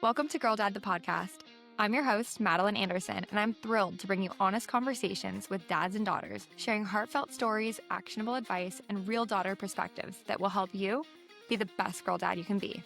Welcome to Girl Dad, the podcast. I'm your host, Madeline Anderson, and I'm thrilled to bring you honest conversations with dads and daughters, sharing heartfelt stories, actionable advice, and real daughter perspectives that will help you be the best girl dad you can be.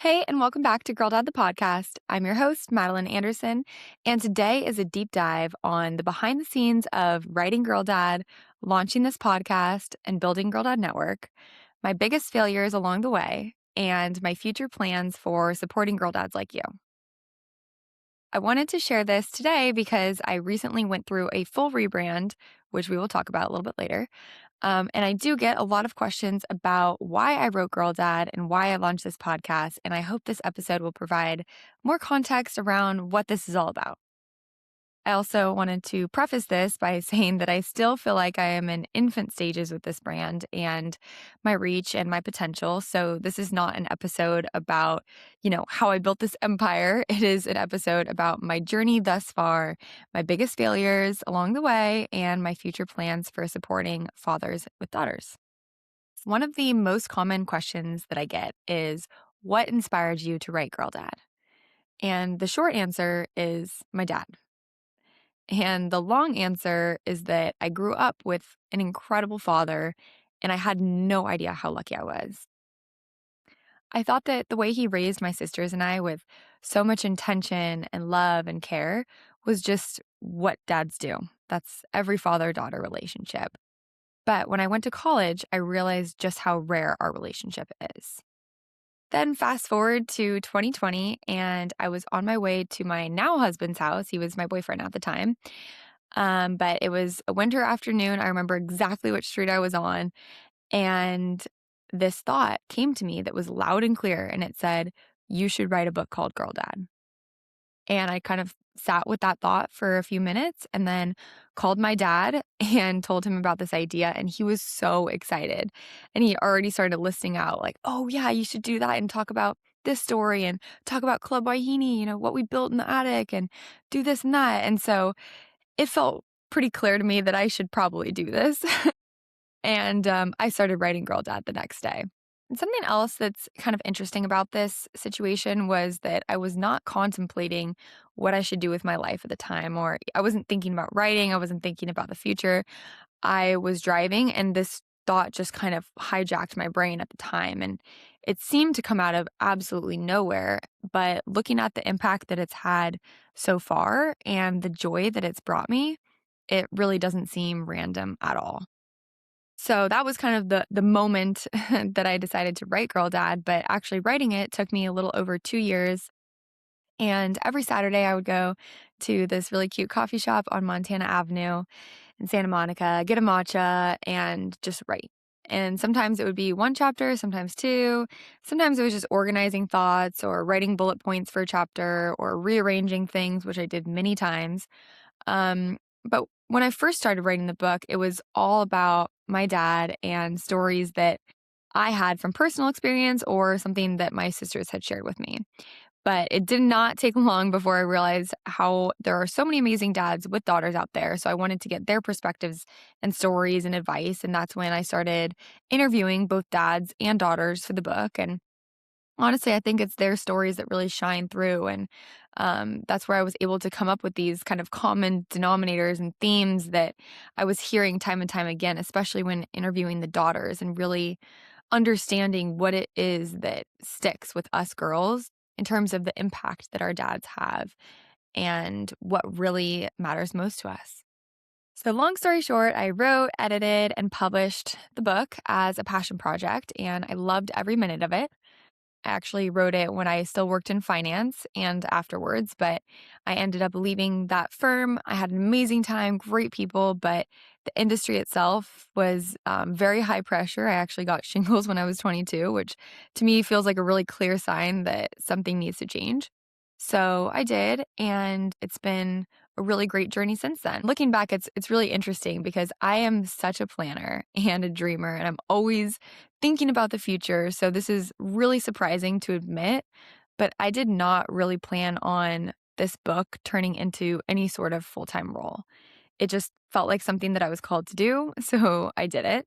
Hey, and welcome back to Girl Dad, the podcast. I'm your host, Madeline Anderson, and today is a deep dive on the behind the scenes of writing Girl Dad, launching this podcast, and building Girl Dad Network, my biggest failures along the way, and my future plans for supporting girl dads like you. I wanted to share this today because I recently went through a full rebrand, which we will talk about a little bit later. And I do get a lot of questions about why I wrote Girl Dad and why I launched this podcast. And I hope this episode will provide more context around what this is all about. I also wanted to preface this by saying that I still feel like I am in infant stages with this brand and my reach and my potential. So this is not an episode about, how I built this empire. It is an episode about my journey thus far, my biggest failures along the way, and my future plans for supporting fathers with daughters. One of the most common questions that I get is, what inspired you to write Girl Dad? And the short answer is my dad. And the long answer is that I grew up with an incredible father, and I had no idea how lucky I was. I thought that the way he raised my sisters and I with so much intention and love and care was just what dads do. That's every father-daughter relationship. But when I went to college, I realized just how rare our relationship is. Then fast forward to 2020, and I was on my way to my now husband's house. He was my boyfriend at the time. But it was a winter afternoon. I remember exactly which street I was on. And this thought came to me that was loud and clear. And it said, you should write a book called Girl Dad. And I kind of sat with that thought for a few minutes and then called my dad and told him about this idea. And he was so excited. And he already started listing out like, oh yeah, you should do that and talk about this story and talk about Club Wahine, what we built in the attic and do this and that. And so it felt pretty clear to me that I should probably do this. And I started writing Girl Dad the next day. And something else that's kind of interesting about this situation was that I was not contemplating what I should do with my life at the time, or I wasn't thinking about writing. I wasn't thinking about the future. I was driving and this thought just kind of hijacked my brain at the time. And it seemed to come out of absolutely nowhere. But looking at the impact that it's had so far and the joy that it's brought me, it really doesn't seem random at all. So that was kind of the moment that I decided to write Girl Dad, but actually writing it took me a little over 2 years. And every Saturday I would go to this really cute coffee shop on Montana Avenue in Santa Monica, get a matcha and just write. And sometimes it would be one chapter, sometimes two. Sometimes it was just organizing thoughts or writing bullet points for a chapter or rearranging things, which I did many times. But when I first started writing the book, it was all about my dad and stories that I had from personal experience or something that my sisters had shared with me. But it did not take long before I realized how there are so many amazing dads with daughters out there. So I wanted to get their perspectives and stories and advice. And that's when I started interviewing both dads and daughters for the book. And honestly, I think it's their stories that really shine through. And that's where I was able to come up with these kind of common denominators and themes that I was hearing time and time again, especially when interviewing the daughters and really understanding what it is that sticks with us girls in terms of the impact that our dads have and what really matters most to us. So long story short, I wrote, edited, and published the book as a passion project, and I loved every minute of it. I actually wrote it when I still worked in finance and afterwards, but I ended up leaving that firm. I had an amazing time, great people, but the industry itself was very high pressure. I actually got shingles when I was 22, which to me feels like a really clear sign that something needs to change. So I did, and it's been a really great journey since then. Looking back, it's really interesting because I am such a planner and a dreamer, and I'm always thinking about the future. So this is really surprising to admit, but I did not really plan on this book turning into any sort of full-time role. It just felt like something that I was called to do, so I did it.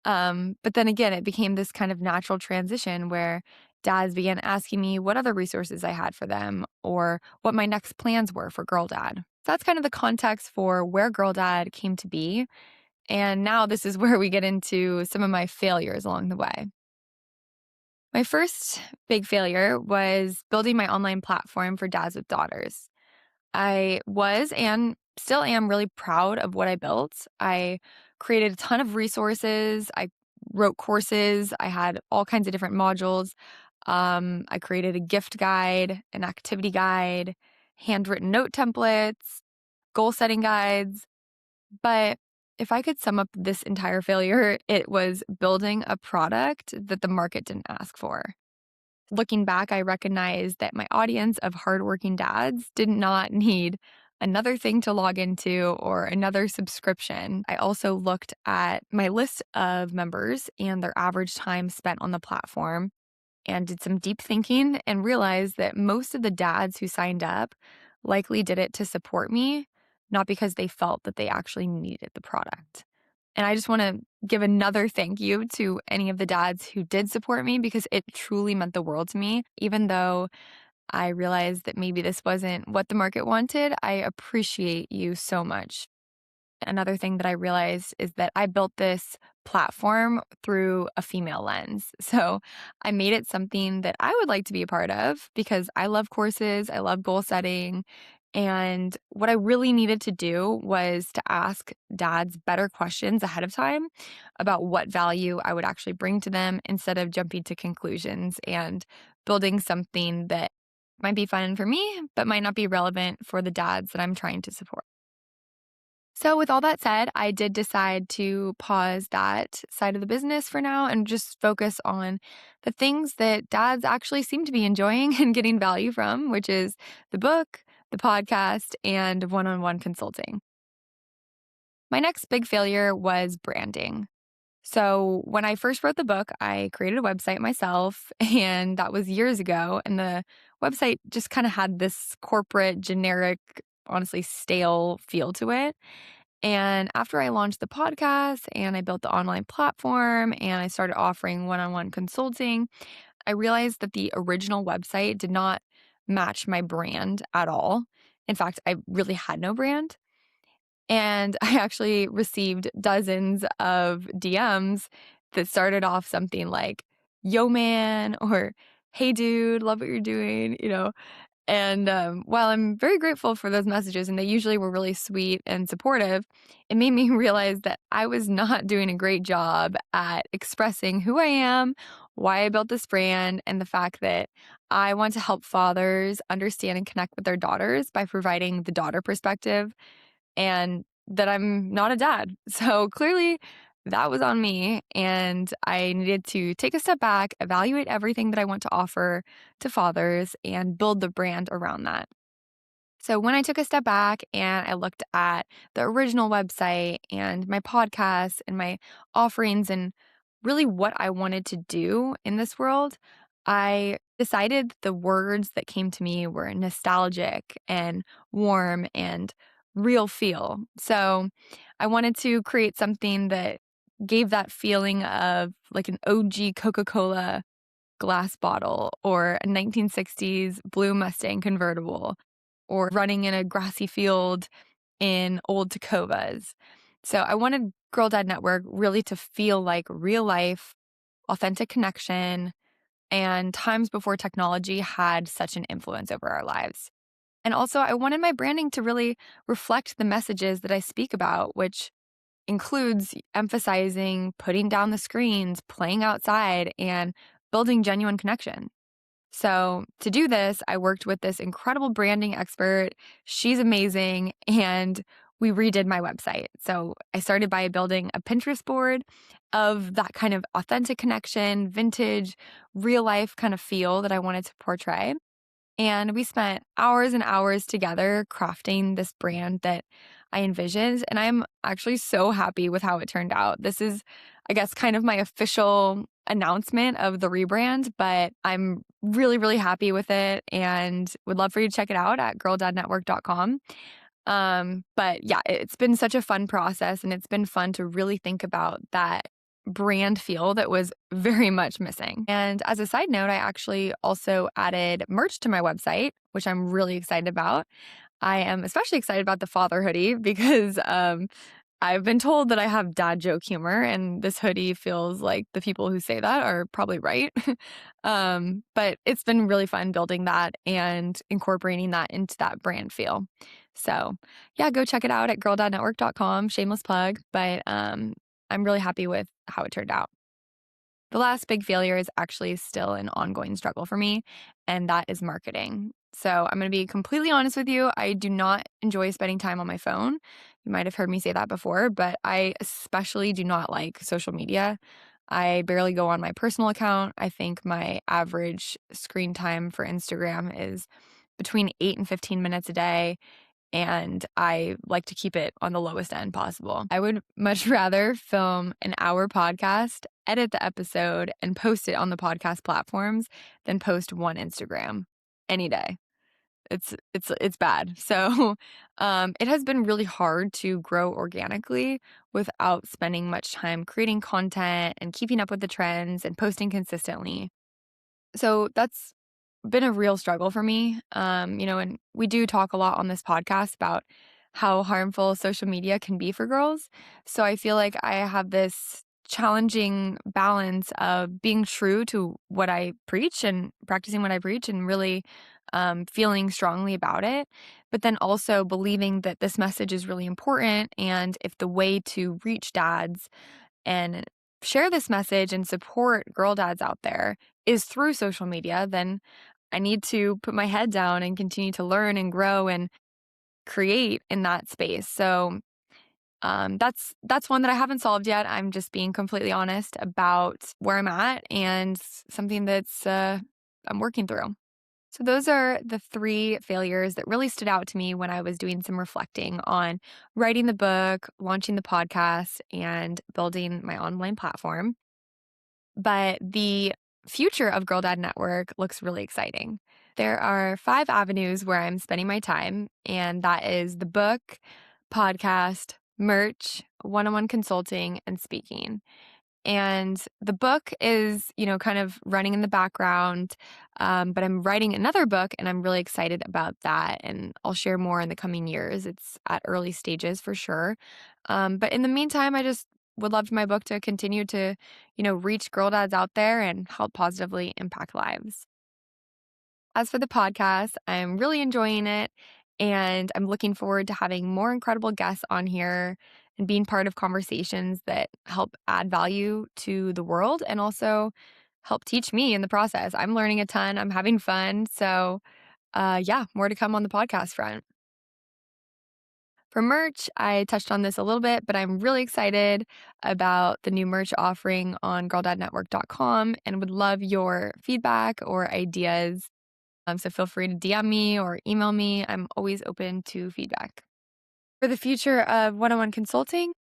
But then again, it became this kind of natural transition where dads began asking me what other resources I had for them or what my next plans were for Girl Dad. So that's kind of the context for where Girl Dad came to be. And now this is where we get into some of my failures along the way. My first big failure was building my online platform for dads with daughters. I was and still am really proud of what I built. I created a ton of resources. I wrote courses. I had all kinds of different modules. I created a gift guide, an activity guide, handwritten note templates, goal setting guides. But if I could sum up this entire failure, it was building a product that the market didn't ask for. Looking back, I recognize that my audience of hardworking dads did not need another thing to log into or another subscription. I also looked at my list of members and their average time spent on the platform and did some deep thinking and realized that most of the dads who signed up likely did it to support me, not because they felt that they actually needed the product. And I just want to give another thank you to any of the dads who did support me because it truly meant the world to me. Even though I realized that maybe this wasn't what the market wanted, I appreciate you so much. Another thing that I realized is that I built this platform through a female lens. So I made it something that I would like to be a part of because I love courses, I love goal setting. And what I really needed to do was to ask dads better questions ahead of time about what value I would actually bring to them instead of jumping to conclusions and building something that might be fun for me, but might not be relevant for the dads that I'm trying to support. So, with all that said, I did decide to pause that side of the business for now and just focus on the things that dads actually seem to be enjoying and getting value from, which is the book, the podcast, and one on one consulting. My next big failure was branding. So, when I first wrote the book, I created a website myself, and that was years ago. And the website just kind of had this corporate, generic, honestly stale feel to it. And after I launched the podcast and I built the online platform and I started offering one on one consulting, I realized that the original website did not match my brand at all. In fact, I really had no brand. And I actually received dozens of DMs that started off something like, yo, man, or hey, dude, love what you're doing, and while I'm very grateful for those messages, and they usually were really sweet and supportive, it made me realize that I was not doing a great job at expressing who I am, why I built this brand, and the fact that I want to help fathers understand and connect with their daughters by providing the daughter perspective, and that I'm not a dad. So clearly, that was on me, and I needed to take a step back, evaluate everything that I want to offer to fathers, and build the brand around that. So when I took a step back and I looked at the original website and my podcast and my offerings and really what I wanted to do in this world, I decided the words that came to me were nostalgic and warm and real feel. So I wanted to create something that gave that feeling of like an OG Coca-Cola glass bottle or a 1960s blue Mustang convertible or running in a grassy field in old Tacovas. So I wanted Girl Dad Network really to feel like real life, authentic connection, and times before technology had such an influence over our lives. And also, I wanted my branding to really reflect the messages that I speak about, which includes emphasizing putting down the screens, playing outside, and building genuine connection. So, to do this, I worked with this incredible branding expert. She's amazing. And we redid my website. So, I started by building a Pinterest board of that kind of authentic connection, vintage, real life kind of feel that I wanted to portray. And we spent hours and hours together crafting this brand that I envisioned. And I'm actually so happy with how it turned out. This is, I guess, kind of my official announcement of the rebrand, but I'm really, really happy with it and would love for you to check it out at girldadnetwork.com. But yeah, it's been such a fun process and it's been fun to really think about that brand feel that was very much missing. And as a side note, I actually also added merch to my website, which I'm really excited about. I am especially excited about the father hoodie because I've been told that I have dad joke humor, and this hoodie feels like the people who say that are probably right. But it's been really fun building that and incorporating that into that brand feel. So, yeah, go check it out at girldadnetwork.com. Shameless plug, but I'm really happy with how it turned out. The last big failure is actually still an ongoing struggle for me, and that is marketing. So I'm going to be completely honest with you. I do not enjoy spending time on my phone. You might have heard me say that before, but I especially do not like social media. I barely go on my personal account. I think my average screen time for Instagram is between 8 and 15 minutes a day, and I like to keep it on the lowest end possible. I would much rather film an hour podcast, edit the episode, and post it on the podcast platforms than post one Instagram any day. It's bad. So, it has been really hard to grow organically without spending much time creating content and keeping up with the trends and posting consistently. So that's been a real struggle for me. And we do talk a lot on this podcast about how harmful social media can be for girls. So I feel like I have this challenging balance of being true to what I preach and practicing what I preach and really feeling strongly about it, but then also believing that this message is really important. And if the way to reach dads and share this message and support girl dads out there is through social media, then I need to put my head down and continue to learn and grow and create in that space. So that's one that I haven't solved yet. I'm just being completely honest about where I'm at and something that's I'm working through. So those are the three failures that really stood out to me when I was doing some reflecting on writing the book, launching the podcast, and building my online platform. But the future of Girl Dad Network looks really exciting. There are 5 avenues where I'm spending my time, and that is the book, podcast, merch, one-on-one consulting, and speaking. And the book is, kind of running in the background, but I'm writing another book and I'm really excited about that. And I'll share more in the coming years. It's at early stages for sure. But in the meantime, I just would love my book to continue to, reach girl dads out there and help positively impact lives. As for the podcast, I'm really enjoying it, and I'm looking forward to having more incredible guests on here and being part of conversations that help add value to the world and also help teach me in the process. I'm learning a ton, I'm having fun. So, yeah, more to come on the podcast front. For merch, I touched on this a little bit, but I'm really excited about the new merch offering on girldadnetwork.com and would love your feedback or ideas. So feel free to DM me or email me. I'm always open to feedback. For the future of one-on-one consulting,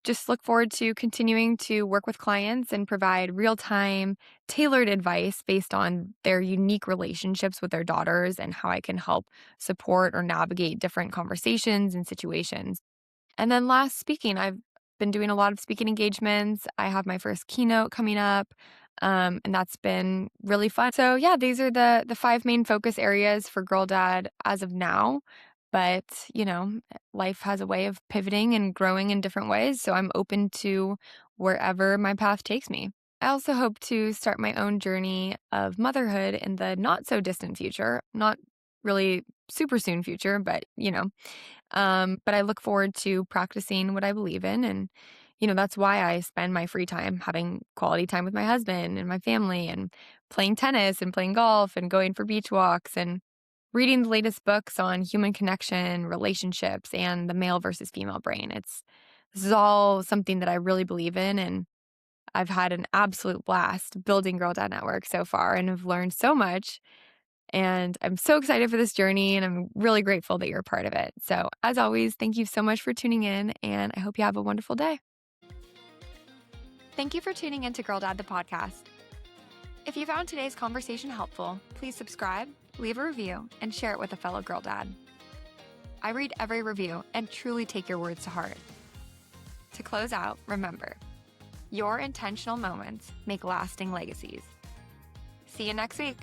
just look forward to continuing to work with clients and provide real-time, tailored advice based on their unique relationships with their daughters and how I can help support or navigate different conversations and situations. And then last, speaking. I've been doing a lot of speaking engagements. I have my first keynote coming up, and that's been really fun. So yeah, these are the 5 main focus areas for Girl Dad as of now. But, life has a way of pivoting and growing in different ways, so I'm open to wherever my path takes me. I also hope to start my own journey of motherhood in the not so distant future, not really super soon future, but but I look forward to practicing what I believe in. And, that's why I spend my free time having quality time with my husband and my family and playing tennis and playing golf and going for beach walks and reading the latest books on human connection, relationships, and the male versus female brain. This is all something that I really believe in. And I've had an absolute blast building Girl Dad Network so far and have learned so much. And I'm so excited for this journey, and I'm really grateful that you're a part of it. So, as always, thank you so much for tuning in, and I hope you have a wonderful day. Thank you for tuning in to Girl Dad, the podcast. If you found today's conversation helpful, please subscribe, leave a review, and share it with a fellow girl dad. I read every review and truly take your words to heart. To close out, remember, Your intentional moments make lasting legacies. See you next week.